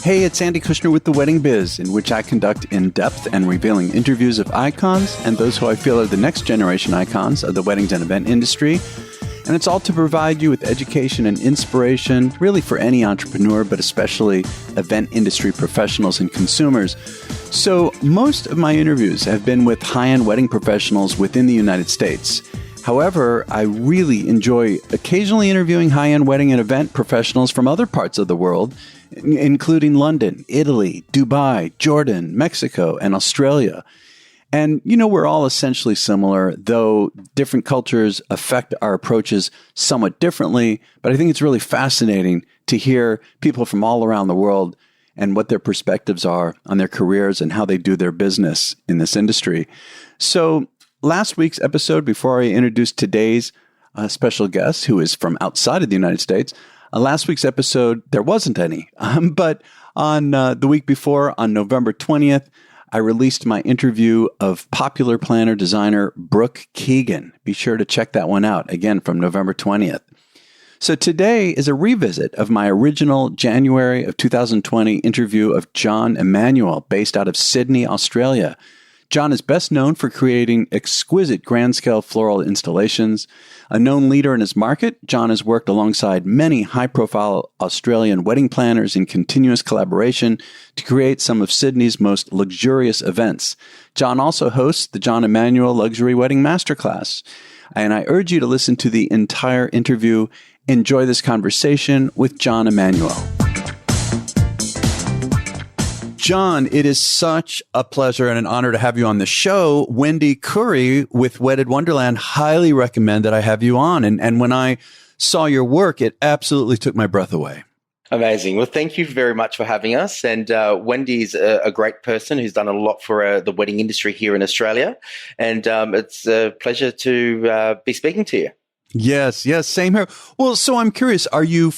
Hey, it's Andy Kushner with the Wedding Biz, in which I conduct in-depth and revealing interviews of icons and those who I feel are the next generation icons of the weddings and event industry. And it's all to provide you with education and inspiration, really for any entrepreneur, but especially event industry professionals and consumers. So most of my interviews have been with high-end wedding professionals within the United States. However, I really enjoy occasionally interviewing high-end wedding and event professionals from other parts of the world, including London, Italy, Dubai, Jordan, Mexico, and Australia. And, we're all essentially similar, though different cultures affect our approaches somewhat differently. But I think it's really fascinating to hear people from all around the world and what their perspectives are on their careers and how they do their business in this industry. So last week's episode, before I introduce today's special guest, who is from outside of the United States, last week's episode, there wasn't any. But on the week before, on November 20th, I released my interview of popular planner designer Brooke Keegan. Be sure to check that one out, again, from November 20th. So today is a revisit of my original January of 2020 interview of John Emmanuel, based out of Sydney, Australia. John is best known for creating exquisite grand-scale floral installations. A known leader in his market, John has worked alongside many high-profile Australian wedding planners in continuous collaboration to create some of Sydney's most luxurious events. John also hosts the John Emmanuel Luxury Wedding Masterclass. And I urge you to listen to the entire interview. Enjoy this conversation with John Emmanuel. John, it is such a pleasure and an honor to have you on the show. Wendy Curry with Wedded Wonderland highly recommend that I have you on. And when I saw your work, it absolutely took my breath away. Amazing. Well, thank you very much for having us. And Wendy's a great person who's done a lot for the wedding industry here in Australia. And it's a pleasure to be speaking to you. Yes, same here. Well, so I'm curious, where are you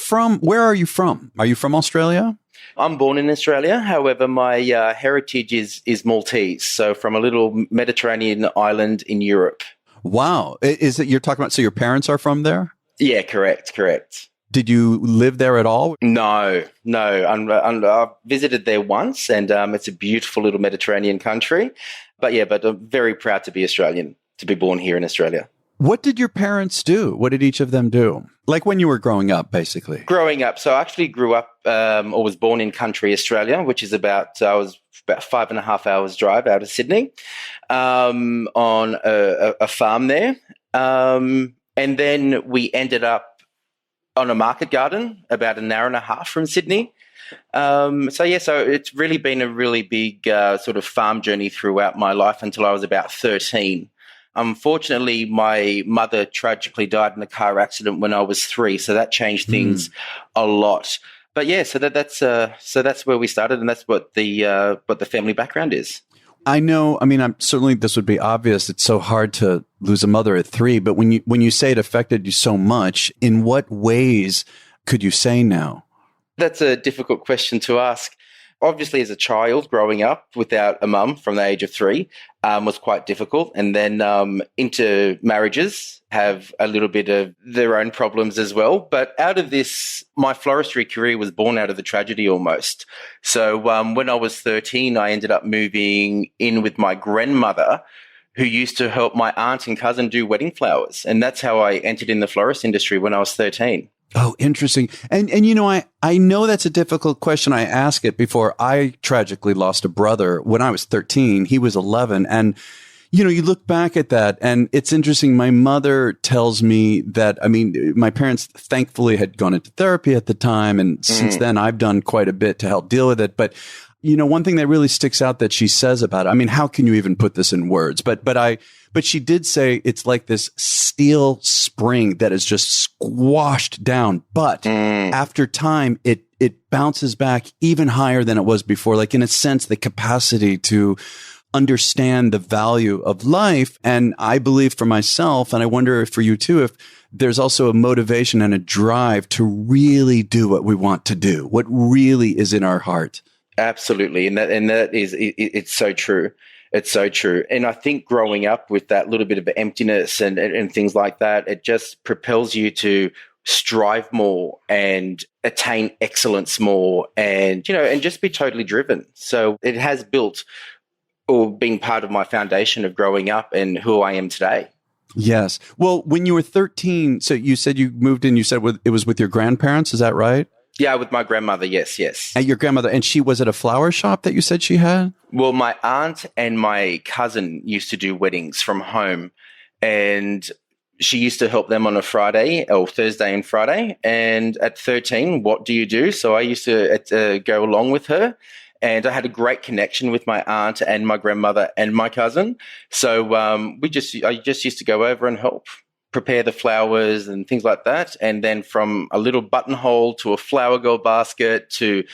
from? Are you from Australia? I'm born in Australia. However, my heritage is Maltese, so from a little Mediterranean island in Europe. Wow. Is it you're talking about, so your parents are from there? Yeah, correct. Did you live there at all? No. I visited there once, and it's a beautiful little Mediterranean country. But I'm very proud to be Australian, to be born here in Australia. What did your parents do? What did each of them do? Like when you were growing up, basically. Growing up. So I actually grew up or was born in country Australia, which is about 5.5 hours drive out of Sydney, on a farm there. And then we ended up on a market garden about an hour and a half from Sydney. So it's really been a really big sort of farm journey throughout my life until I was about 13. Unfortunately, my mother tragically died in a car accident when I was 3, so that changed things a lot. But that's where we started, and that's what the family background is. I know. I mean, I'm certainly this would be obvious. It's so hard to lose a mother at 3, but when you say it affected you so much, in what ways could you say now? That's a difficult question to ask. Obviously, as a child growing up without a mum from the age of 3 was quite difficult. And then into marriages have a little bit of their own problems as well. But out of this, my floristry career was born out of the tragedy almost. So when I was 13, I ended up moving in with my grandmother, who used to help my aunt and cousin do wedding flowers. And that's how I entered in the florist industry when I was 13. Oh, interesting. And I know that's a difficult question. I ask it before I tragically lost a brother when I was 13. He was 11. And, you look back at that and it's interesting. My mother tells me that, my parents thankfully had gone into therapy at the time. And since then I've done quite a bit to help deal with it. But, one thing that really sticks out that she says about it, how can you even put this in words? But she did say it's like this steel spring that is just squashed down. But after time, it bounces back even higher than it was before. Like in a sense, the capacity to understand the value of life. And I believe for myself, and I wonder if for you too, if there's also a motivation and a drive to really do what we want to do, what really is in our heart. Absolutely. And that is, it's so true. It's so true. And I think growing up with that little bit of emptiness and things like that, it just propels you to strive more and attain excellence more and, and just be totally driven. So it has built or been part of my foundation of growing up and who I am today. Yes. Well, when you were 13, so you said you moved in, you said it was with your grandparents. Is that right? Yeah, with my grandmother. Yes. And your grandmother, and she was at a flower shop that you said she had? Well, my aunt and my cousin used to do weddings from home, and she used to help them on a Friday or Thursday and Friday. And at 13, what do you do? So I used to go along with her. And I had a great connection with my aunt and my grandmother and my cousin. So I just used to go over and help prepare the flowers and things like that. And then from a little buttonhole to a flower girl basket to,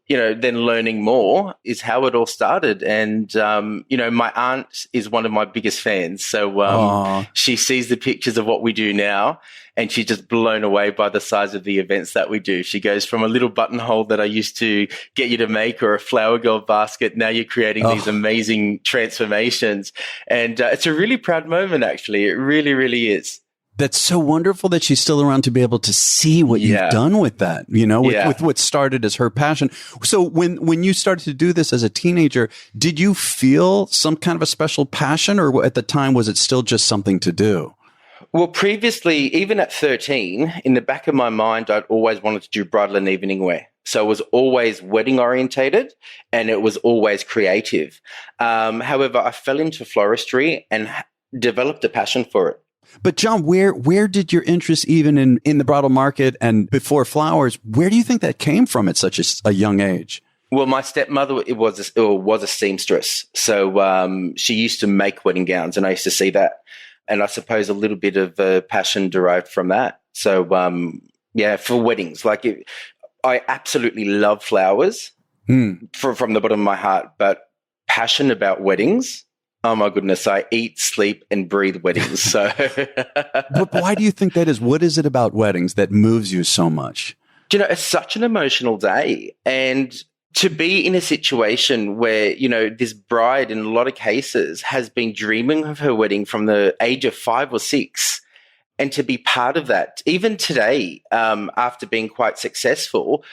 then learning more is how it all started. And, my aunt is one of my biggest fans. So she sees the pictures of what we do now and she's just blown away by the size of the events that we do. She goes from a little buttonhole that I used to get you to make or a flower girl basket. Now you're creating these amazing transformations. And it's a really proud moment, actually. It really, really is. That's so wonderful that she's still around to be able to see what you've done with that, with what started as her passion. So when you started to do this as a teenager, did you feel some kind of a special passion, or at the time, was it still just something to do? Well, previously, even at 13, in the back of my mind, I'd always wanted to do bridal and evening wear. So it was always wedding orientated and it was always creative. However, I fell into floristry and developed a passion for it. But John, where did your interest even in the bridal market and before flowers, where do you think that came from at such a young age? Well, my stepmother was a seamstress. So she used to make wedding gowns and I used to see that. And I suppose a little bit of passion derived from that. So, for weddings, I absolutely love flowers from the bottom of my heart, but passion about weddings. Oh my goodness, I eat, sleep, and breathe weddings. So, but why do you think that is? What is it about weddings that moves you so much? It's such an emotional day. And to be in a situation where, this bride in a lot of cases has been dreaming of her wedding from the age of 5 or 6, and to be part of that, even today, after being quite successful,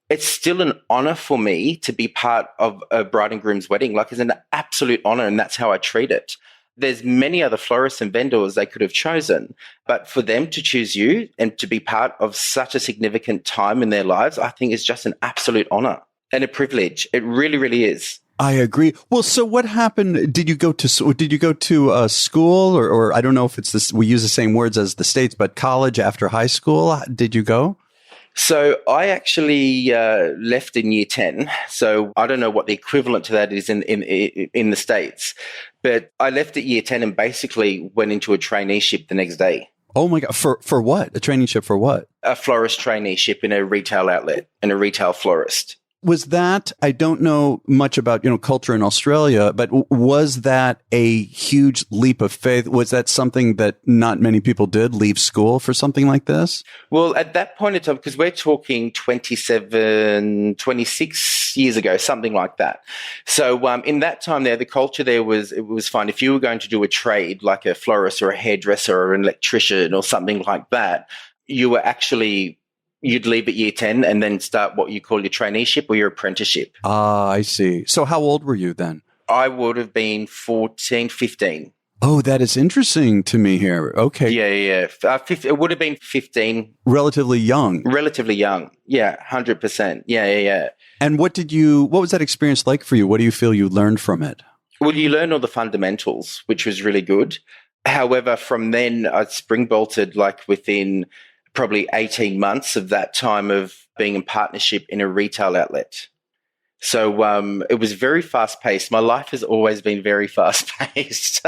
it's still an honor for me to be part of a bride and groom's wedding. It's an absolute honor, and that's how I treat it. There's many other florists and vendors they could have chosen, but for them to choose you and to be part of such a significant time in their lives, I think is just an absolute honor and a privilege. It really, really is. I agree. Well, so what happened? Did you go to school or I don't know if it's this, we use the same words as the States, but college after high school? Did you go? So I actually left in year 10. So I don't know what the equivalent to that is in the States, but I left at year 10 and basically went into a traineeship the next day. Oh my God. For what? A traineeship for what? A florist traineeship in a retail outlet and a retail florist. Was that, I don't know much about, culture in Australia, but was that a huge leap of faith? Was that something that not many people did, leave school for something like this? Well, at that point in time, because we're talking 26 years ago, something like that. So in that time there, the culture there it was fine. If you were going to do a trade like a florist or a hairdresser or an electrician or something like that, you were actually... You'd leave at year 10 and then start what you call your traineeship or your apprenticeship. Ah, I see. So how old were you then? I would have been 14, 15. Oh, that is interesting to me here. Okay. Yeah. It would have been 15. Relatively young. Yeah, 100%. Yeah. And what was that experience like for you? What do you feel you learned from it? Well, you learn all the fundamentals, which was really good. However, from then I springbolted within probably 18 months of that time of being in partnership in a retail outlet. So it was very fast-paced. My life has always been very fast-paced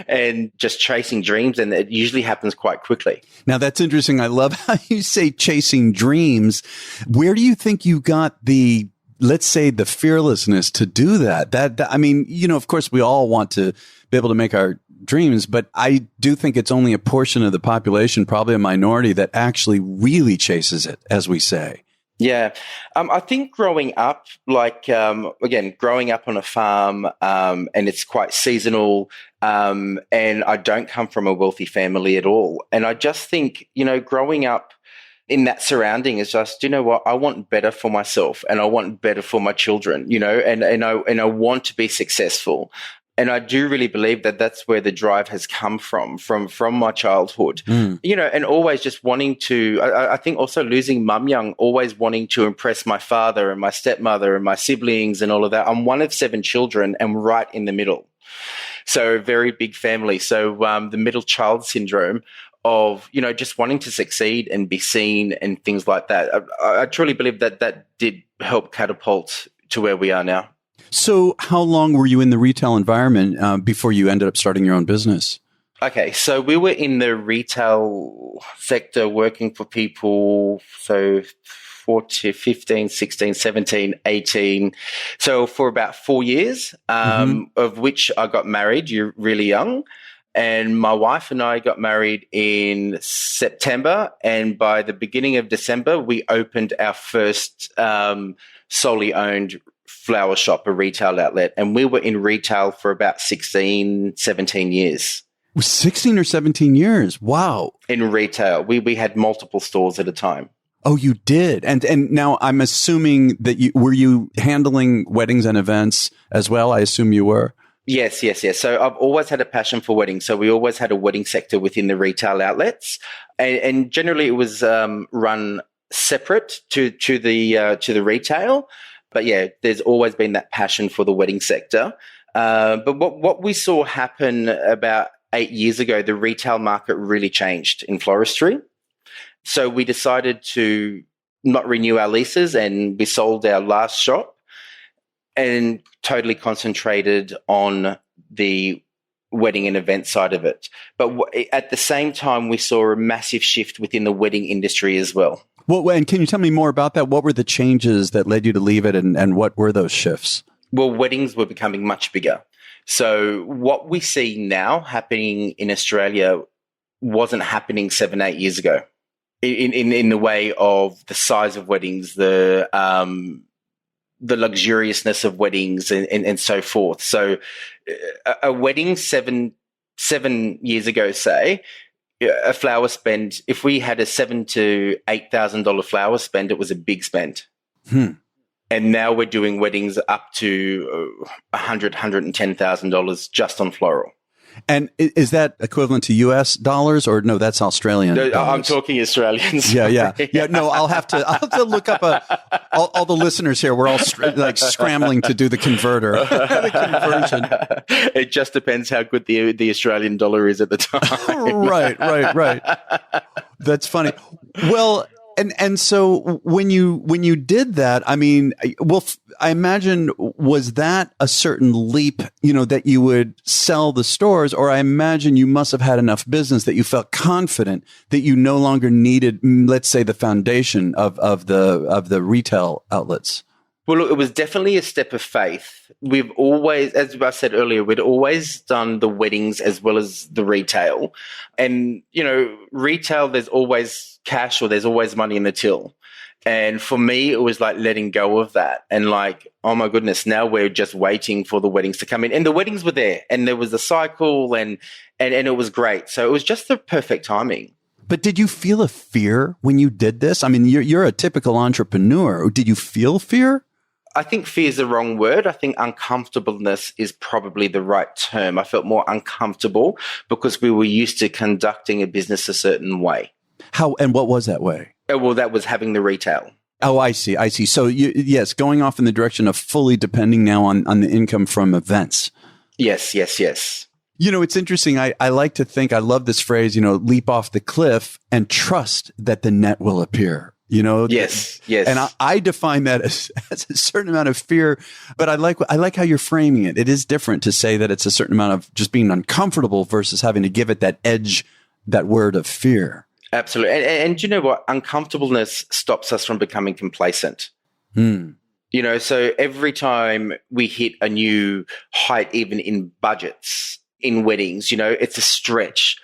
and just chasing dreams, and it usually happens quite quickly. Now, that's interesting. I love how you say chasing dreams. Where do you think you got the, let's say, the fearlessness to do that? I mean, of course, we all want to be able to make our dreams, but I do think it's only a portion of the population, probably a minority, that actually really chases it, as we say. Yeah. I think growing up, growing up on a farm, and it's quite seasonal, and I don't come from a wealthy family at all. And I just think, growing up in that surrounding is just, you know what, I want better for myself and I want better for my children, you know, and I want to be successful. And I do really believe that that's where the drive has come from my childhood, you know, and always just wanting to, I think also losing mum young, always wanting to impress my father and my stepmother and my siblings and all of that. I'm one of 7 children and right in the middle. So a very big family. So the middle child syndrome of, you know, just wanting to succeed and be seen and things like that. I truly believe that that did help catapult to where we are now. So how long were you in the retail environment before you ended up starting your own business? Okay, so we were in the retail sector working for people, so 14, 15, 16, 17, 18. So for about 4 years, of which I got married really young. And my wife and I got married in September. And by the beginning of December, we opened our first solely owned flower shop, a retail outlet. And we were in retail for about 16, 17 years. 16 or 17 years. Wow. In retail. We had multiple stores at a time. Oh, you did. And now I'm assuming that were you handling weddings and events as well? I assume you were. Yes. So I've always had a passion for weddings. So we always had a wedding sector within the retail outlets. And generally it was run separate to the retail. But yeah, there's always been that passion for the wedding sector. But what we saw happen about 8 years ago, the retail market really changed in floristry. So we decided to not renew our leases and we sold our last shop and totally concentrated on the wedding and event side of it. But at the same time, we saw a massive shift within the wedding industry as well. Well, and can you tell me more about that? What were the changes that led you to leave it and what were those shifts? Well, weddings were becoming much bigger. So what we see now happening in Australia wasn't happening 7, 8 years ago in the way of the size of weddings, the luxuriousness of weddings and so forth. So a wedding seven years ago, say, a flower spend, if we had a $7,000 to $8,000 flower spend, it was a big spend. And now we're doing weddings up to $100,000, $110,000 just on floral. And is that equivalent to US dollars or no, that's Australian dollars? I'm talking Australians. Yeah. No, I'll have to look up all the listeners here. We're all scrambling to do the converter. The conversion. It just depends how good the Australian dollar is at the time. Right. That's funny. Well, and so when you did that, I mean, well, I imagine, was that a certain leap, you know, that you would sell the stores, or I imagine you must have had enough business that you felt confident that you no longer needed, let's say, the foundation of the retail outlets? Well, look, it was definitely a step of faith. We've always, as I said earlier, we'd always done the weddings as well as the retail. And, you know, retail, there's always cash or there's always money in the till. And for me, it was like letting go of that and like, oh my goodness, now we're just waiting for the weddings to come in. And the weddings were there and there was a cycle and it was great. So it was just the perfect timing. But did you feel a fear when you did this? I mean, you're a typical entrepreneur. Did you feel fear? I think fear is the wrong word. I think uncomfortableness is probably the right term. I felt more uncomfortable because we were used to conducting a business a certain way. How and what was that way? Well, that was having the retail. Oh, I see. So yes, going off in the direction of fully depending now on the income from events. Yes. You know, it's interesting. I like to think, I love this phrase, you know, leap off the cliff and trust that the net will appear. You know, yes. And I define that as a certain amount of fear, but I like how you're framing it. It is different to say that it's a certain amount of just being uncomfortable versus having to give it that edge, that word of fear. Absolutely. And you know what? Uncomfortableness stops us from becoming complacent. You know, so every time we hit a new height, even in budgets, in weddings, you know, it's a stretch.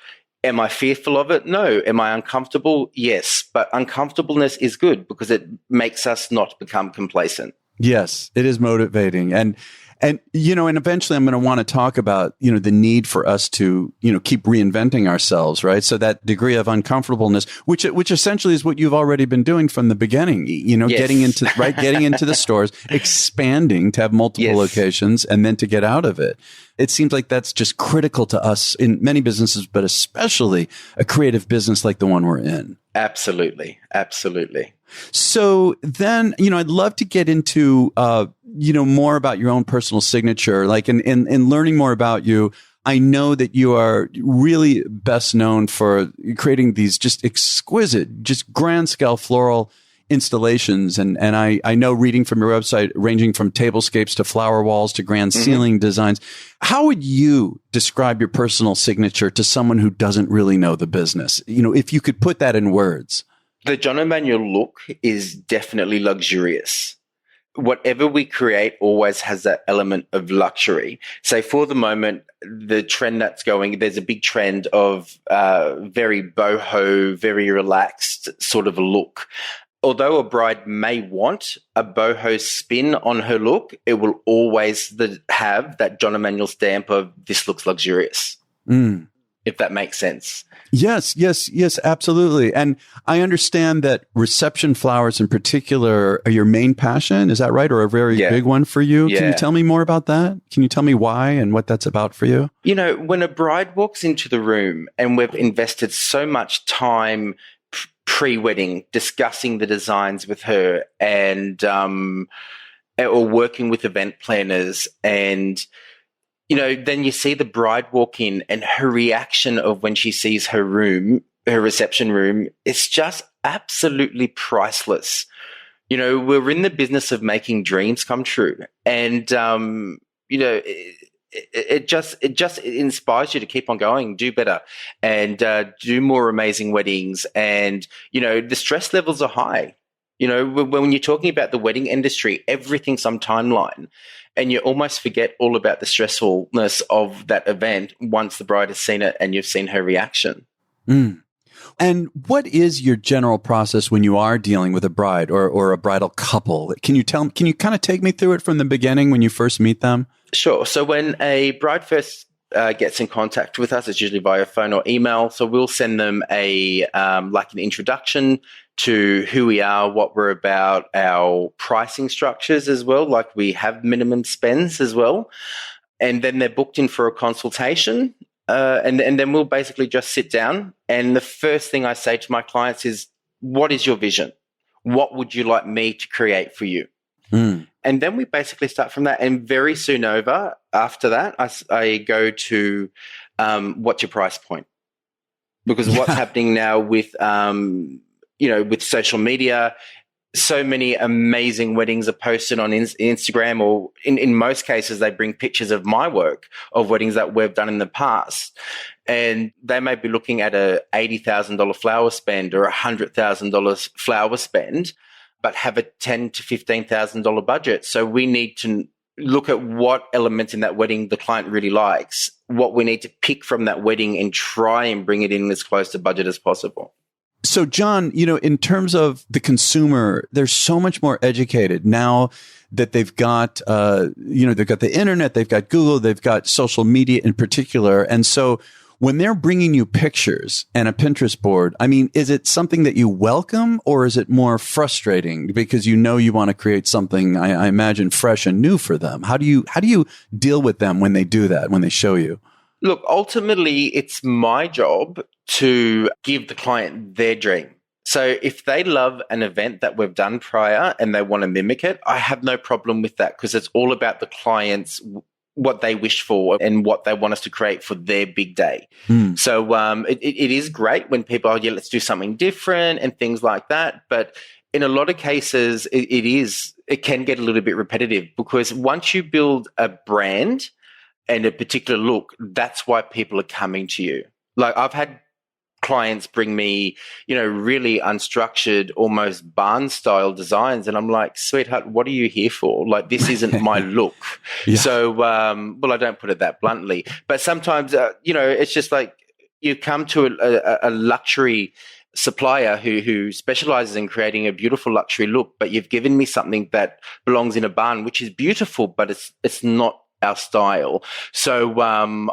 Am I fearful of it? No. Am I uncomfortable? Yes. But uncomfortableness is good because it makes us not become complacent. Yes, it is motivating. And eventually I'm going to want to talk about, the need for us to, keep reinventing ourselves, right? So that degree of uncomfortableness, which essentially is what you've already been doing from the beginning, Yes. getting into the stores, expanding to have multiple locations and then to get out of it. It seems like that's just critical to us in many businesses, but especially a creative business like the one we're in. Absolutely. Absolutely. So then, I'd love to get into, more about your own personal signature, like in learning more about you. I know that you are really best known for creating these just exquisite, just grand scale floral installations. And I know reading from your website, ranging from tablescapes to flower walls to grand ceiling designs. How would you describe your personal signature to someone who doesn't really know the business? If you could put that in words. The John Emmanuel look is definitely luxurious. Whatever we create always has that element of luxury. So for the moment, the trend that's going, there's a big trend of very boho, very relaxed sort of a look. Although a bride may want a boho spin on her look, it will always have that John Emmanuel stamp of this looks luxurious, if that makes sense. Yes, absolutely. And I understand that reception flowers in particular are your main passion. Is that right? Or a very big one for you? Yeah. Can you tell me more about that? Can you tell me why and what that's about for you? When a bride walks into the room and we've invested so much time pre-wedding discussing the designs with her and or working with event planners and then you see the bride walk in and her reaction of when she sees her room, her reception room, it's just absolutely priceless. We're in the business of making dreams come true. And, it just inspires you to keep on going, do better and do more amazing weddings. And, the stress levels are high. When you're talking about the wedding industry, everything's on timeline. And you almost forget all about the stressfulness of that event once the bride has seen it and you've seen her reaction. And what is your general process when you are dealing with a bride or a bridal couple? Can you kind of take me through it from the beginning when you first meet them? Sure. So when a bride first gets in contact with us, it's usually via phone or email. So we'll send them an introduction to who we are, what we're about, our pricing structures as well, like we have minimum spends as well. And then they're booked in for a consultation. And then we'll basically just sit down. And the first thing I say to my clients is, what is your vision? What would you like me to create for you? And then we basically start from that. And very soon after that, I go to what's your price point? Because what's happening now with with social media, so many amazing weddings are posted on Instagram, or in most cases, they bring pictures of my work of weddings that we've done in the past. And they may be looking at a $80,000 flower spend or $100,000 flower spend, but have a $10,000 to $15,000 budget. So we need to look at what elements in that wedding the client really likes, what we need to pick from that wedding and try and bring it in as close to budget as possible. So, John, in terms of the consumer, they're so much more educated now that they've got, they've got the internet, they've got Google, they've got social media in particular. And so when they're bringing you pictures and a Pinterest board, I mean, is it something that you welcome or is it more frustrating because you want to create something, I imagine, fresh and new for them? How do you deal with them when they do that, when they show you? Look, ultimately, it's my job to give the client their dream. So if they love an event that we've done prior and they want to mimic it, I have no problem with that because it's all about the clients, what they wish for and what they want us to create for their big day. So it is great when people are, let's do something different and things like that. But in a lot of cases, it can get a little bit repetitive because once you build a brand and a particular look, that's why people are coming to you. Like I've had clients bring me, really unstructured, almost barn style designs. And I'm like, sweetheart, what are you here for? Like, this isn't my look. Yeah. So, I don't put it that bluntly, but sometimes, it's just like you come to a luxury supplier who specializes in creating a beautiful luxury look, but you've given me something that belongs in a barn, which is beautiful, but it's not our style. So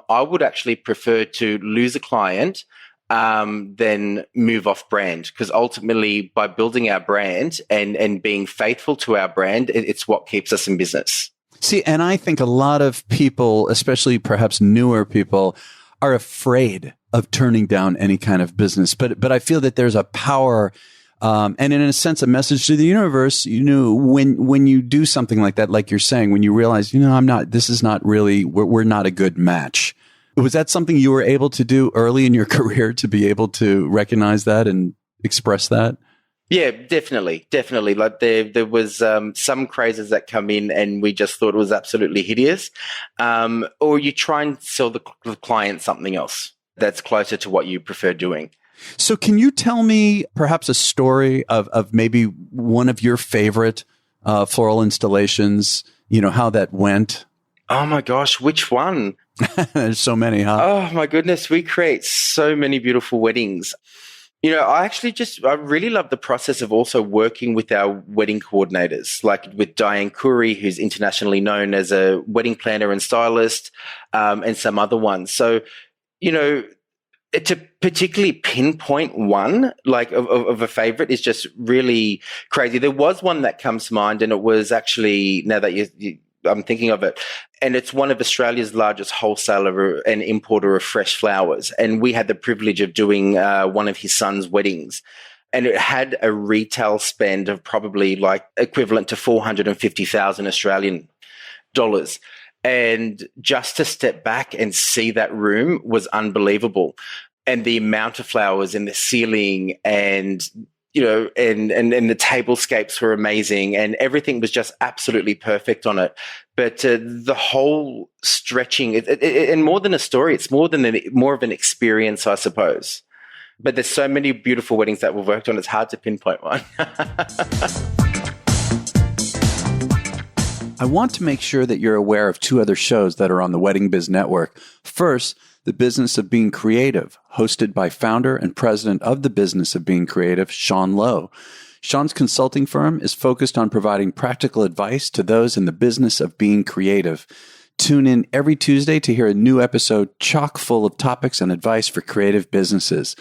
I would actually prefer to lose a client than move off brand, because ultimately by building our brand and being faithful to our brand, it's what keeps us in business. See, and I think a lot of people, especially perhaps newer people, are afraid of turning down any kind of business. But I feel that there's a power, and in a sense, a message to the universe. When you do something like that, like you're saying, when you realize, this is not really, we're not a good match. Was that something you were able to do early in your career, to be able to recognize that and express that? Yeah, definitely. Like there was some crazes that come in and we just thought it was absolutely hideous. Or you try and sell the client something else that's closer to what you prefer doing. So can you tell me perhaps a story of maybe one of your favorite floral installations, how that went? Oh my gosh, which one? There's so many, huh? Oh my goodness, we create so many beautiful weddings. I really love the process of also working with our wedding coordinators, like with Diane Curry, who's internationally known as a wedding planner and stylist, and some other ones. So, to particularly pinpoint one, like of a favorite, is just really crazy. There was one that comes to mind, and it was actually, now that I'm thinking of it, and it's one of Australia's largest wholesaler and importer of fresh flowers. And we had the privilege of doing one of his son's weddings. And it had a retail spend of probably like equivalent to 450,000 Australian dollars. And just to step back and see that room was unbelievable. And the amount of flowers in the ceiling and and the tablescapes were amazing, and everything was just absolutely perfect on it. But the whole stretching, and more than a story, it's more of an experience, I suppose. But there's so many beautiful weddings that we've worked on, it's hard to pinpoint one. I want to make sure that you're aware of two other shows that are on the Wedding Biz Network. First, The Business of Being Creative, hosted by founder and president of The Business of Being Creative, Sean Lowe. Sean's consulting firm is focused on providing practical advice to those in the business of being creative. Tune in every Tuesday to hear a new episode chock full of topics and advice for creative businesses.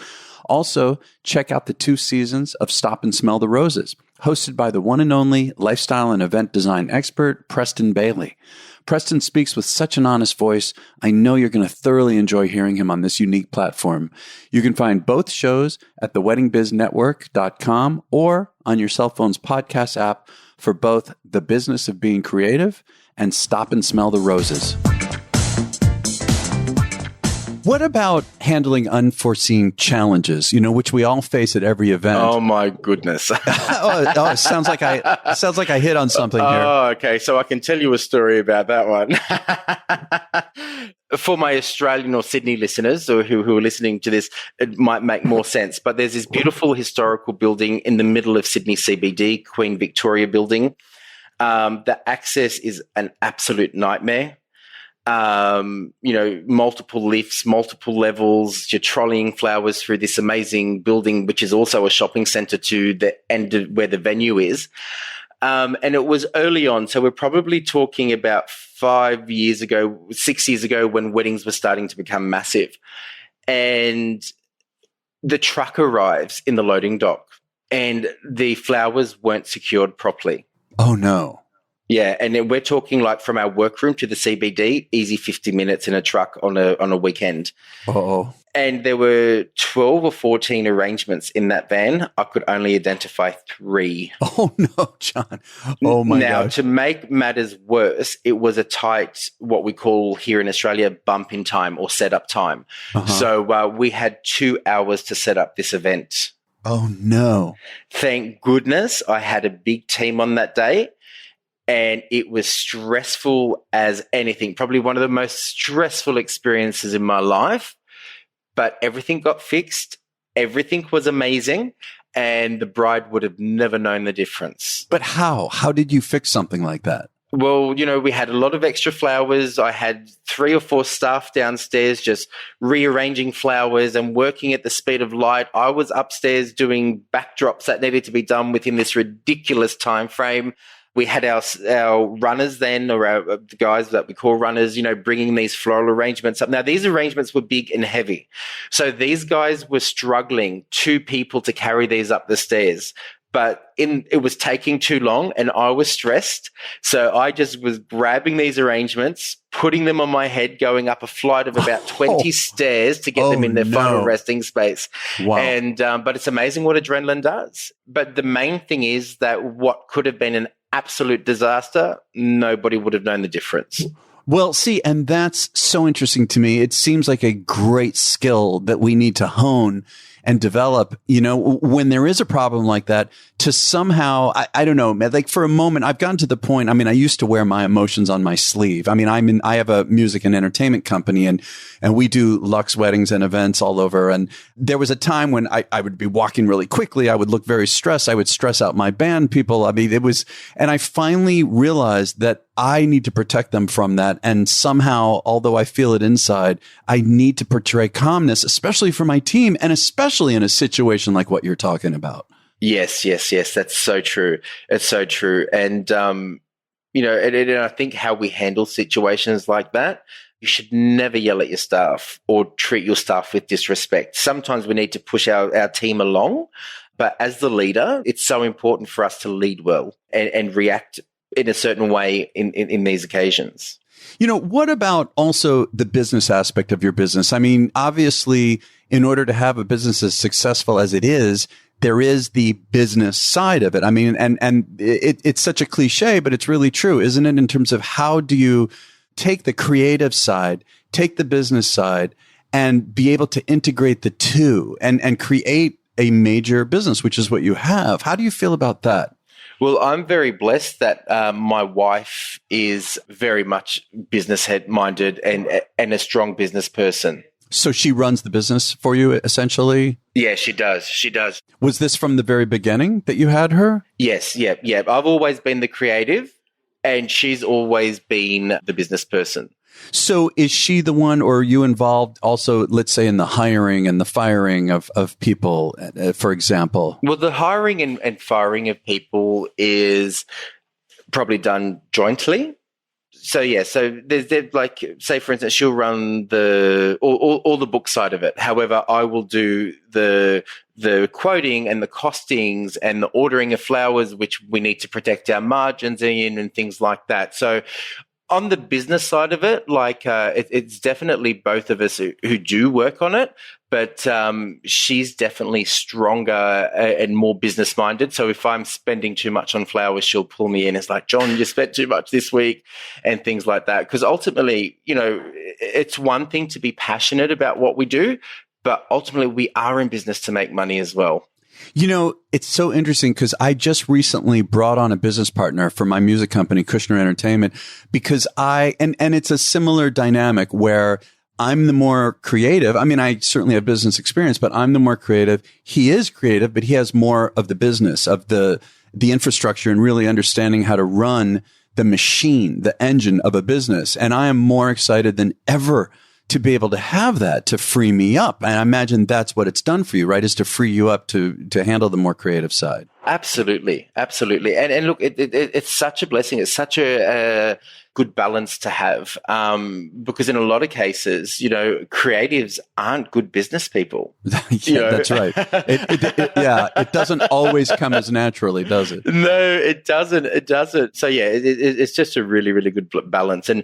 Also, check out the 2 seasons of Stop and Smell the Roses, hosted by the one and only lifestyle and event design expert, Preston Bailey. Preston speaks with such an honest voice. I know you're going to thoroughly enjoy hearing him on this unique platform. You can find both shows at theweddingbiznetwork.com or on your cell phone's podcast app for both The Business of Being Creative and Stop and Smell the Roses. What about handling unforeseen challenges, which we all face at every event? Oh my goodness. It sounds like I hit on something here. Oh, okay. So I can tell you a story about that one. For my Australian or Sydney listeners or who are listening to this, it might make more sense. But there's this beautiful historical building in the middle of Sydney CBD, Queen Victoria Building. The access is an absolute nightmare. Multiple lifts, multiple levels. You're trolleying flowers through this amazing building, which is also a shopping centre to the end of where the venue is. And it was early on. So we're probably talking about 6 years ago, when weddings were starting to become massive. And the truck arrives in the loading dock and the flowers weren't secured properly. Oh, no. Yeah, and then we're talking like from our workroom to the CBD, easy 50 minutes in a truck on a weekend. Oh. And there were 12 or 14 arrangements in that van. I could only identify 3. Oh, no, John. Oh, my God. Now, to make matters worse, it was a tight, what we call here in Australia, bump in time or setup time. Uh-huh. So we had 2 hours to set up this event. Oh, no. Thank goodness I had a big team on that day. And it was stressful as anything, probably one of the most stressful experiences in my life. But everything got fixed. Everything was amazing. And the bride would have never known the difference. But how? How did you fix something like that? Well, we had a lot of extra flowers. I had 3 or 4 staff downstairs just rearranging flowers and working at the speed of light. I was upstairs doing backdrops that needed to be done within this ridiculous time frame. We had our runners then, or the guys that we call runners, bringing these floral arrangements up. Now, these arrangements were big and heavy. So these guys were struggling, 2 people to carry these up the stairs. But it was taking too long and I was stressed. So I just was grabbing these arrangements, putting them on my head, going up a flight of about 20 stairs to get them in their final resting space. Wow. And, but it's amazing what adrenaline does. But the main thing is that what could have been an absolute disaster, nobody would have known the difference. Well, see, and that's so interesting to me. It seems like a great skill that we need to hone and develop, when there is a problem like that, to somehow, I don't know, like for a moment, I've gotten to the point, I used to wear my emotions on my sleeve. I have a music and entertainment company and we do luxe weddings and events all over. And there was a time when I would be walking really quickly. I would look very stressed. I would stress out my band people. And I finally realized that I need to protect them from that. And somehow, although I feel it inside, I need to portray calmness, especially for my team and especially in a situation like what you're talking about. Yes. That's so true. It's so true. And, and I think how we handle situations like that, you should never yell at your staff or treat your staff with disrespect. Sometimes we need to push our team along. But as the leader, it's so important for us to lead well and react in a certain way in these occasions. What about also the business aspect of your business? Obviously, in order to have a business as successful as it is, there is the business side of it. It's such a cliche, but it's really true, isn't it? In terms of how do you take the creative side, take the business side, and be able to integrate the two and create a major business, which is what you have. How do you feel about that? Well, I'm very blessed that my wife is very much business minded and a strong business person. So she runs the business for you, essentially? Yeah, she does. She does. Was this from the very beginning that you had her? Yes. Yeah. I've always been the creative and she's always been the business person. So is she the one, or are you involved also, let's say, in the hiring and the firing of people, for example? Well, the hiring and firing of people is probably done jointly. So there's like, say for instance, she'll run all the book side of it. However, I will do the quoting and the costings and the ordering of flowers, which we need to protect our margins in and things like that. So on the business side of it, it's definitely both of us who do work on it, but she's definitely stronger and more business minded. So if I'm spending too much on flowers, she'll pull me in. It's like, John, you spent too much this week and things like that. Because ultimately, it's one thing to be passionate about what we do, but ultimately we are in business to make money as well. It's so interesting because I just recently brought on a business partner for my music company, Kushner Entertainment, because and it's a similar dynamic where I'm the more creative. I certainly have business experience, but I'm the more creative. He is creative, but he has more of the business, of the infrastructure and really understanding how to run the machine, the engine of a business. And I am more excited than ever to be able to have that, to free me up. And I imagine that's what it's done for you, right? Is to free you up to handle the more creative side. Absolutely. And look, it's such a blessing. It's such a good balance to have, because in a lot of cases, creatives aren't good business people. That's right. It doesn't always come as naturally, does it? No, it doesn't. So it's just a really, really good balance. And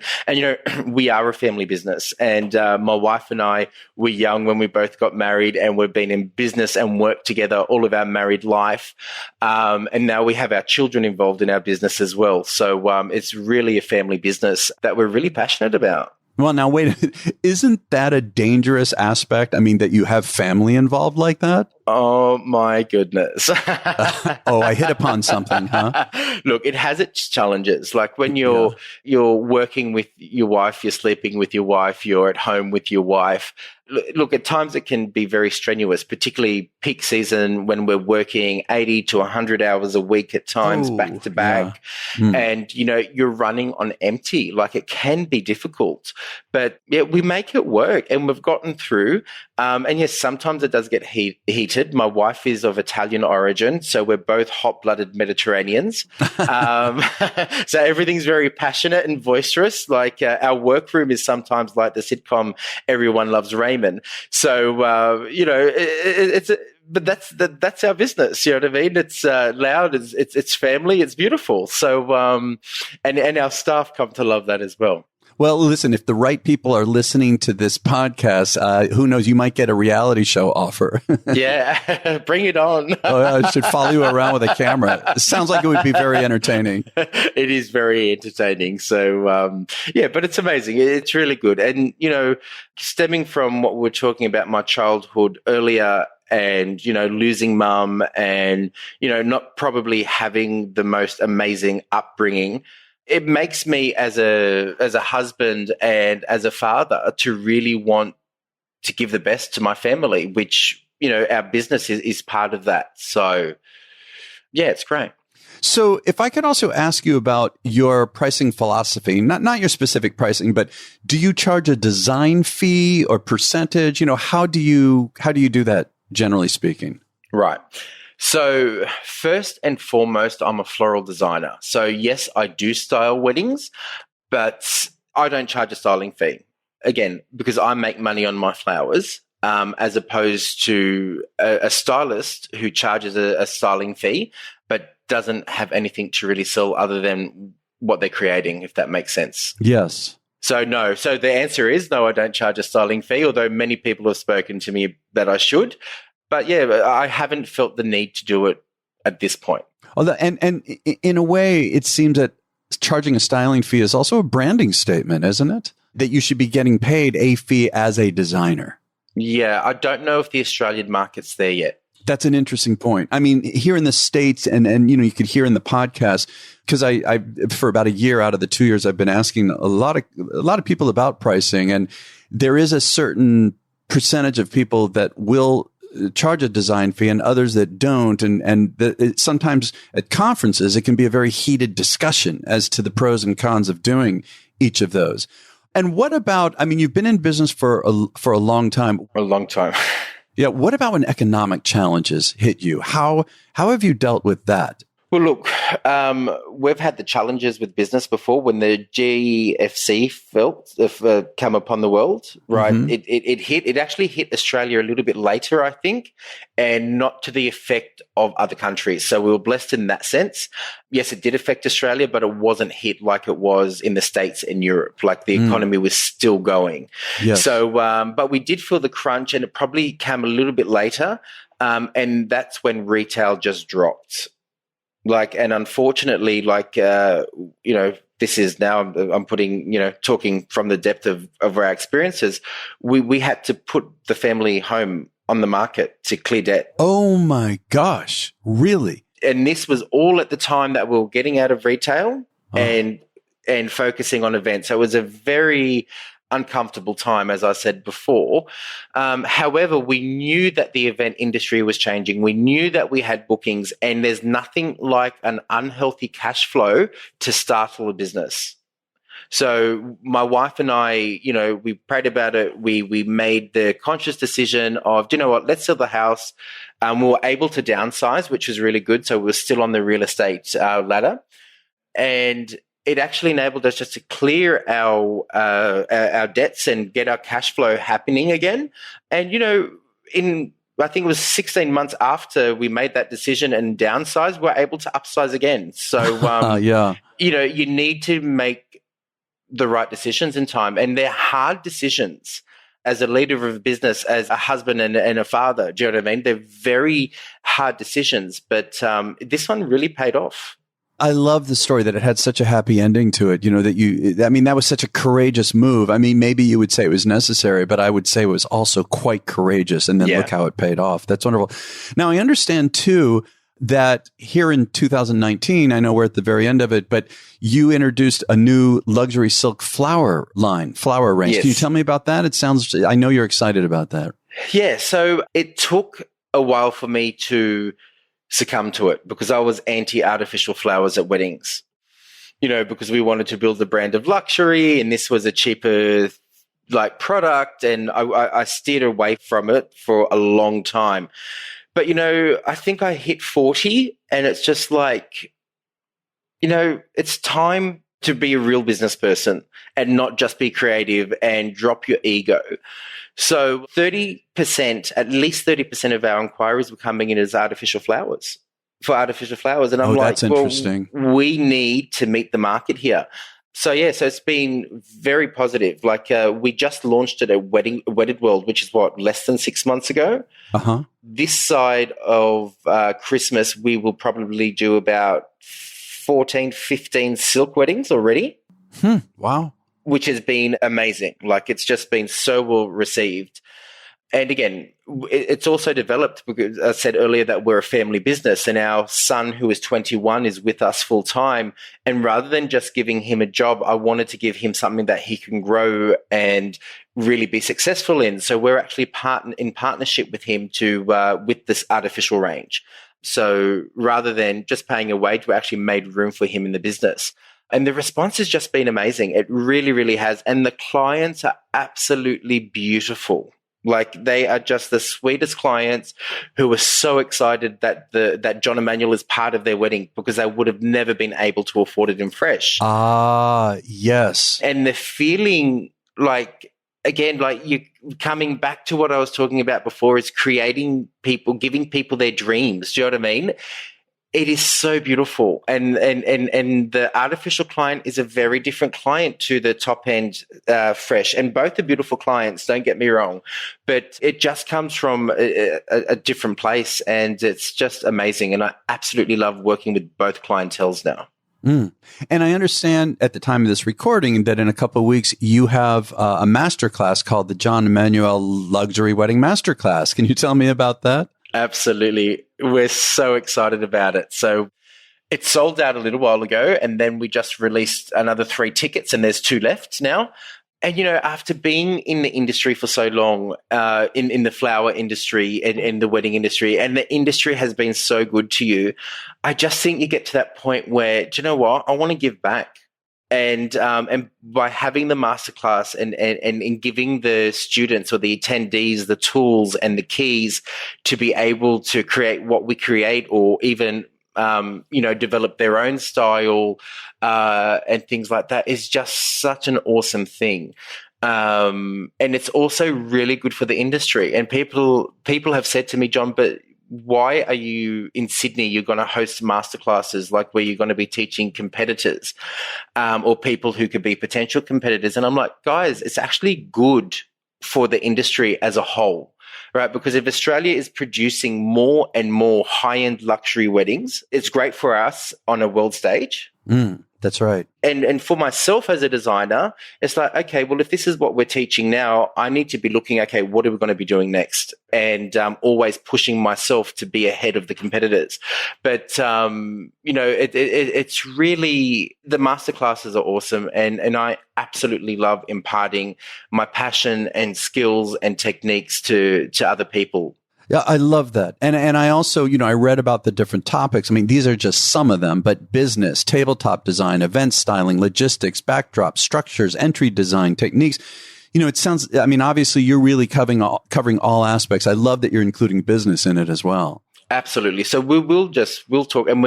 we are a family business, and my wife and I were young when we both got married, and we've been in business and worked together all of our married life. And now we have our children involved in our business as well. So it's really a family business that we're really passionate about. Well, now wait, isn't that a dangerous aspect? That you have family involved like that? Oh my goodness. I hit upon something, huh? Look, it has its challenges. Like when you're working with your wife, you're sleeping with your wife, you're at home with your wife. Look, at times it can be very strenuous, particularly peak season when we're working 80 to 100 hours a week at times, back to back. Yeah. And, you're running on empty. Like, it can be difficult. But, yeah, we make it work and we've gotten through. And, yes, sometimes it does get heated. My wife is of Italian origin, so we're both hot-blooded Mediterraneans. So everything's very passionate and boisterous. Like, our workroom is sometimes like the sitcom Everyone Loves Raymond. So, but that's our business. You know what I mean? It's loud. It's family. It's beautiful. So, and our staff come to love that as well. Well, listen, if the right people are listening to this podcast, who knows, you might get a reality show offer. Yeah, bring it on. I should follow you around with a camera. It sounds like it would be very entertaining. It is very entertaining. So, yeah, but it's amazing. It's really good. And, stemming from what we were talking about, my childhood earlier, and, losing mum and, not probably having the most amazing upbringing, it makes me as a husband and as a father to really want to give the best to my family, which, our business is part of that. So, yeah, it's great. So if I could also ask you about your pricing philosophy, not your specific pricing, but do you charge a design fee or percentage? How do you do that, generally speaking? Right. So first and foremost, I'm a floral designer. So yes, I do style weddings, but I don't charge a styling fee. Again, because I make money on my flowers, as opposed to a stylist who charges a styling fee, but doesn't have anything to really sell other than what they're creating, if that makes sense. Yes. So no. So the answer is no, I don't charge a styling fee, although many people have spoken to me that I should. But yeah, I haven't felt the need to do it at this point. Although, and in a way, it seems that charging a styling fee is also a branding statement, isn't it? That you should be getting paid a fee as a designer. Yeah, I don't know if the Australian market's there yet. That's an interesting point. I mean, here in the States, and you could hear in the podcast, because I for about a year out of the 2 years, I've been asking a lot of people about pricing, and there is a certain percentage of people that will charge a design fee and others that don't. And sometimes at conferences, it can be a very heated discussion as to the pros and cons of doing each of those. And what about, I mean, you've been in business for a long time. A long time. Yeah. What about when economic challenges hit you? How have you dealt with that? Well, look, we've had the challenges with business before when the GFC come upon the world, right? Mm-hmm. It actually hit Australia a little bit later, I think, and not to the effect of other countries. So we were blessed in that sense. Yes, it did affect Australia, but it wasn't hit like it was in the States and Europe. Like the economy was still going. Yes. So, but we did feel the crunch, and it probably came a little bit later. And that's when retail just dropped. And unfortunately, this is now, I'm putting, talking from the depth of our experiences, we had to put the family home on the market to clear debt. Oh my gosh, really? And this was all at the time that we were getting out of retail and focusing on events. So it was a very uncomfortable time, as I said before. However, we knew that the event industry was changing. We knew that we had bookings, and there's nothing like an unhealthy cash flow to startle a business. So my wife and I, we prayed about it. We made the conscious decision of, let's sell the house. We were able to downsize, which was really good. So we were still on the real estate ladder. And it actually enabled us just to clear our debts and get our cash flow happening again. And, I think it was 16 months after we made that decision and downsized, we're able to upsize again. So, you need to make the right decisions in time. And they're hard decisions as a leader of a business, as a husband and a father. Do you know what I mean? They're very hard decisions, but this one really paid off. I love the story that it had such a happy ending to it. That was such a courageous move. I mean, maybe you would say it was necessary, but I would say it was also quite courageous. And then look how it paid off. That's wonderful. Now, I understand too, that here in 2019, I know we're at the very end of it, but you introduced a new luxury silk flower range. Yes. Can you tell me about that? I know you're excited about that. Yeah. So it took a while for me to succumb to it because I was anti-artificial flowers at weddings, because we wanted to build a brand of luxury and this was a cheaper product, and I steered away from it for a long time. But, I think I hit 40 and it's just it's time to be a real business person and not just be creative and drop your ego. So at least 30% of our inquiries were coming in as artificial flowers. And I'm that's interesting. Well, we need to meet the market here. So it's been very positive. We just launched it at Wedded World, which is less than 6 months ago. Uh-huh. This side of Christmas, we will probably do about 14, 15 silk weddings already. Wow. Which has been amazing. It's just been so well received. And again, it's also developed because I said earlier that we're a family business and our son, who is 21, is with us full time. And rather than just giving him a job, I wanted to give him something that he can grow and really be successful in. So we're actually in partnership with him with this artificial range. So rather than just paying a wage, we actually made room for him in the business. And the response has just been amazing. It really, really has. And the clients are absolutely beautiful. They are just the sweetest clients who are so excited that John Emmanuel is part of their wedding because they would have never been able to afford it in fresh. Yes. And the feeling you coming back to what I was talking about before is giving people their dreams. Do you know what I mean? It is so beautiful. And the artificial client is a very different client to the top end fresh. And both are beautiful clients, don't get me wrong. But it just comes from a different place and it's just amazing. And I absolutely love working with both clienteles now. And I understand at the time of this recording that in a couple of weeks, you have a masterclass called the John Emmanuel Luxury Wedding Masterclass. Can you tell me about that? Absolutely. We're so excited about it. So it sold out a little while ago, and then we just released another 3 tickets, and there's 2 left now. And, after being in the industry for so long, in the flower industry and in the wedding industry, and the industry has been so good to you, I just think you get to that point where, do you know what? I want to give back. And by having the masterclass and giving the students or the attendees the tools and the keys to be able to create what we create, or even develop their own style and things like that, is just such an awesome thing. And it's also really good for the industry. And people have said to me, John, but why are you in Sydney? You're going to host masterclasses where you're going to be teaching competitors or people who could be potential competitors. And I'm like, guys, it's actually good for the industry as a whole, right? Because if Australia is producing more and more high-end luxury weddings, it's great for us on a world stage. That's right. And for myself as a designer, it's like, okay, well, if this is what we're teaching now, I need to be looking, okay, what are we going to be doing next? And always pushing myself to be ahead of the competitors. But, it's really, the masterclasses are awesome. And I absolutely love imparting my passion and skills and techniques to other people. Yeah, I love that. And I also, I read about the different topics. I mean, these are just some of them, but business, tabletop design, event styling, logistics, backdrops, structures, entry design, techniques. It sounds, obviously you're really covering all aspects. I love that you're including business in it as well. Absolutely. So we'll talk, and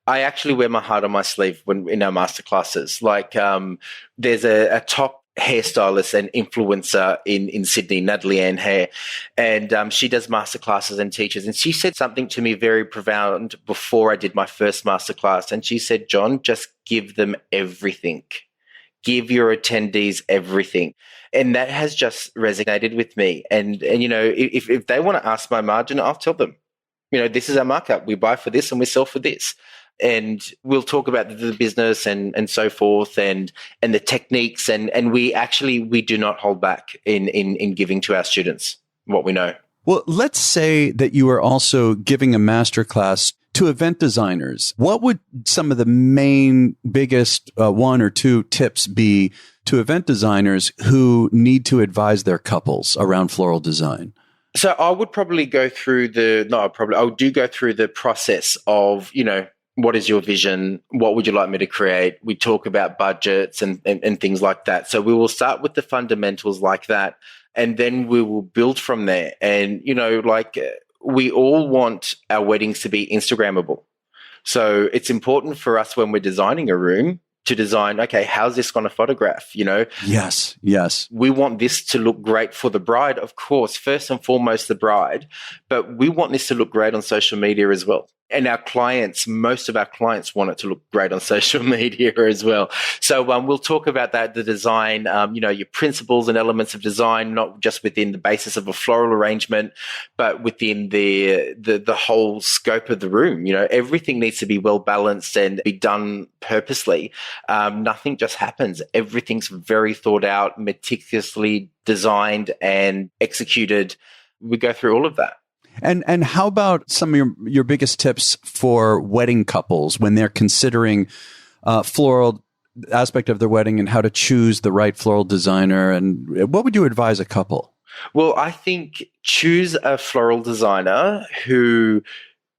I actually wear my heart on my sleeve when in our masterclasses. There's a top hairstylist and influencer in Sydney, Natalie Ann Hair, and she does masterclasses and teaches. And she said something to me very profound before I did my first masterclass. And she said, John, just give them everything. Give your attendees everything. And that has just resonated with me. And if they want to ask my margin, I'll tell them, this is our markup. We buy for this and we sell for this. And we'll talk about the business and so forth and the techniques. And we do not hold back in giving to our students what we know. Well, let's say that you are also giving a masterclass to event designers. What would some of the main, biggest one or two tips be to event designers who need to advise their couples around floral design? So I would probably go through I do go through the process of, what is your vision? What would you like me to create? We talk about budgets and things like that. So we will start with the fundamentals like that, and then we will build from there. And, we all want our weddings to be Instagrammable. So it's important for us when we're designing a room to design, okay, how's this going to photograph? Yes. We want this to look great for the bride, of course, first and foremost, the bride, but we want this to look great on social media as well. And most of our clients want it to look great on social media as well. So we'll talk about that, the design, your principles and elements of design, not just within the basis of a floral arrangement, but within the whole scope of the room. Everything needs to be well balanced and be done purposely. Nothing just happens. Everything's very thought out, meticulously designed and executed. We go through all of that. And how about some of your biggest tips for wedding couples when they're considering floral aspect of their wedding and how to choose the right floral designer? And what would you advise a couple? Well, I think choose a floral designer who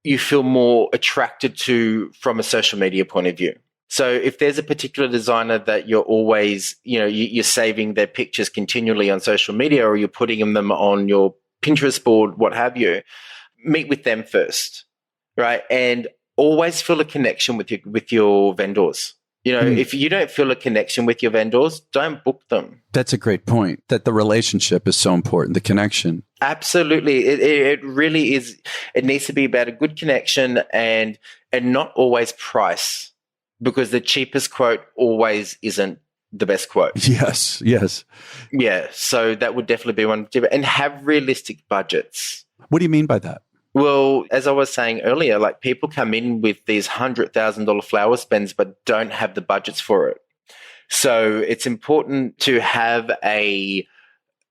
you feel more attracted to from a social media point of view. So if there's a particular designer that you're always, you're saving their pictures continually on social media, or you're putting them on your Pinterest board, what have you, meet with them first, right? And always feel a connection with your vendors. If you don't feel a connection with your vendors, don't book them. That's a great point, that the relationship is so important, the connection. Absolutely. It really is. It needs to be about a good connection and not always price, because the cheapest quote always isn't the best quote. Yes. Yeah. So that would definitely be one. And have realistic budgets. What do you mean by that? Well, as I was saying earlier, people come in with these $100,000 flower spends, but don't have the budgets for it. So it's important to have a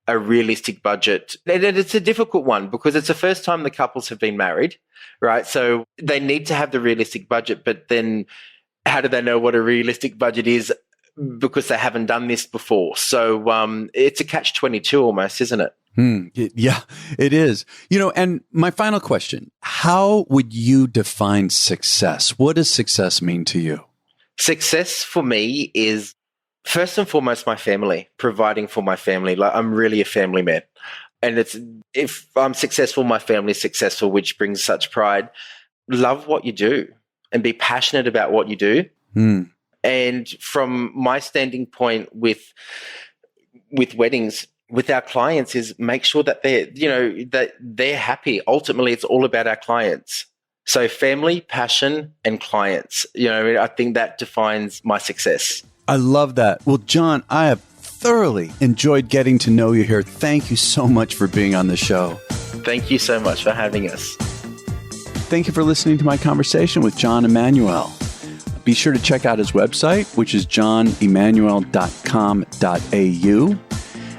realistic budget. And it's a difficult one because it's the first time the couples have been married, right? So they need to have the realistic budget, but then how do they know what a realistic budget is? Because they haven't done this before. So it's a catch-22 almost, isn't it? Yeah, it is. And my final question, how would you define success? What does success mean to you? Success for me is first and foremost my family, providing for my family. I'm really a family man. And if I'm successful, my family's successful, which brings such pride. Love what you do and be passionate about what you do. And from my standing point with weddings, with our clients, is make sure that they're happy. Ultimately, it's all about our clients. So family, passion, and clients. I think that defines my success. I love that. Well, John, I have thoroughly enjoyed getting to know you here. Thank you so much for being on the show. Thank you so much for having us. Thank you for listening to my conversation with John Emmanuel. Be sure to check out his website, which is johnemmanuel.com.au.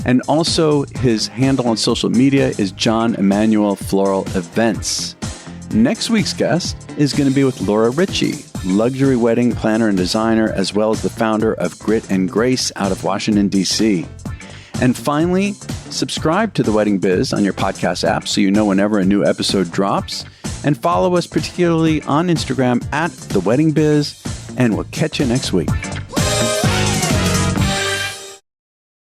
And also his handle on social media is John Emmanuel Floral Events. Next week's guest is going to be with Laura Ritchie, luxury wedding planner and designer, as well as the founder of Grit and Grace out of Washington, D.C. And finally, subscribe to The Wedding Biz on your podcast app so you know whenever a new episode drops. And follow us particularly on Instagram at The Wedding Biz. And we'll catch you next week.